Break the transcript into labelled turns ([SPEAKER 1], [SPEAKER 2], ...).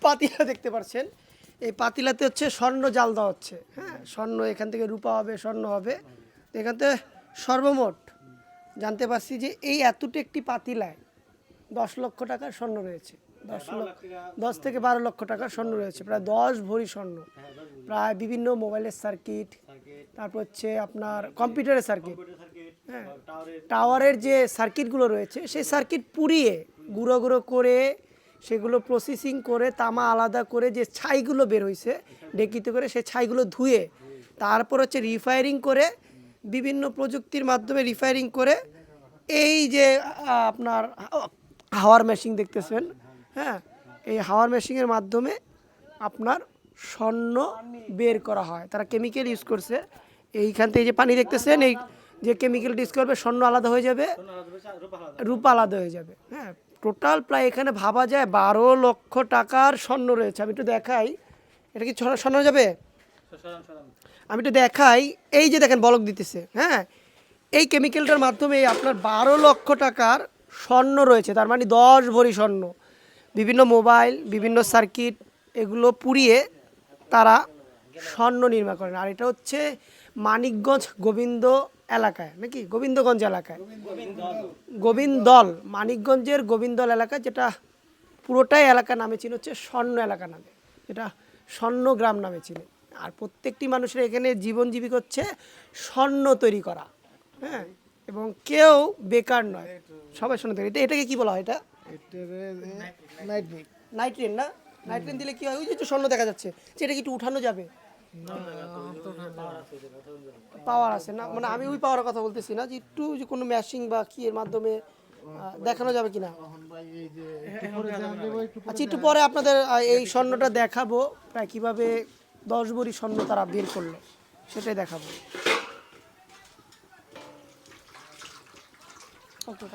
[SPEAKER 1] পাতিলা দেখতে পাচ্ছেন, এই পাতিলাতে হচ্ছে স্বর্ণ জাল দেওয়া হচ্ছে। হ্যাঁ, স্বর্ণ এখান থেকে রূপা হবে, স্বর্ণ হবে। এখান থেকে সর্বমোট জানতে পারছি যে এই এতটি একটি পাতিলায় 10 লক্ষ টাকার স্বর্ণ রয়েছে। 10 থেকে 12 লক্ষ টাকার স্বর্ণ রয়েছে, প্রায় 10 ভরি স্বর্ণ। প্রায় বিভিন্ন মোবাইলের সার্কিট, তারপর হচ্ছে আপনার কম্পিউটারের সার্কিট, হ্যাঁ, টাওয়ারের যে সার্কিটগুলো রয়েছে সেই সার্কিট পুড়িয়ে গুঁড়ো গুঁড়ো করে সেগুলো প্রসেসিং করে তামা আলাদা করে যে ছাইগুলো বের হয়েছে ডেকিতে করে সেই ছাইগুলো ধুয়ে তারপর হচ্ছে রিফায়ারিং করে বিভিন্ন প্রযুক্তির মাধ্যমে রিফায়ারিং করে এই যে আপনার হাওয়ার মেশিন দেখতেছেন, হ্যাঁ, এই হাওয়ার মেশিনের মাধ্যমে আপনার স্বর্ণ বের করা হয়। তারা কেমিক্যাল ইউজ করছে। এইখান থেকে যে পানি দেখতেছেন, এই যে কেমিক্যাল ইউজ করবে স্বর্ণ আলাদা হয়ে যাবে, রূপা আলাদা হয়ে যাবে। হ্যাঁ, টোটাল প্রায় এখানে ভাবা যায় 12 লক্ষ টাকার স্বর্ণ রয়েছে। আমি একটু দেখাই, এটা কি স্বর্ণ যাবে? আমি একটু দেখাই, এই যে দেখেন বলক দিতেছে। হ্যাঁ, এই কেমিক্যালটার মাধ্যমে আপনার 12 লক্ষ টাকার স্বর্ণ রয়েছে, তার মানে 10 ভরি স্বর্ণ। বিভিন্ন মোবাইল, বিভিন্ন সার্কিট এগুলো পুড়িয়ে তারা স্বর্ণ নির্মাণ করেন। আর এটা হচ্ছে মানিকগঞ্জ গোবিন্দ এলাকায়, নাকি গোবিন্দগঞ্জ এলাকায়, গোবিন্দল, মানিকগঞ্জের গোবিন্দল এলাকা, যেটা পুরোটাই এলাকা নামে ছিল হচ্ছে স্বর্ণ এলাকা নামে, যেটা স্বর্ণ গ্রাম নামে ছিল। আর প্রত্যেকটি মানুষের এখানে জীবন জীবিকা হচ্ছে স্বর্ণ তৈরি করা। হ্যাঁ, এবং কেউ বেকার নয়, সবাই স্বর্ণ তৈরি। এটাকে কি বলা হয়? এটা নাইট্রেন না? নাইট্রেন দিলে কি হয়? ওই যে স্বর্ণ দেখা যাচ্ছে, সেটা কি একটু উঠানো যাবে? পাওয়ার আছে না, মানে আমি ওই পাওয়ারের কথা বলতেছি না, যে একটু যে কোনো ম্যাশিং বা কি এর মাধ্যমে দেখানো যাবে কিনা। আচ্ছা, একটু পরে আপনাদের এই স্বর্ণটা দেখাবো, প্রায় কীভাবে 10 ভরি স্বর্ণ তারা বের করলো সেটাই দেখাবো। ওকে।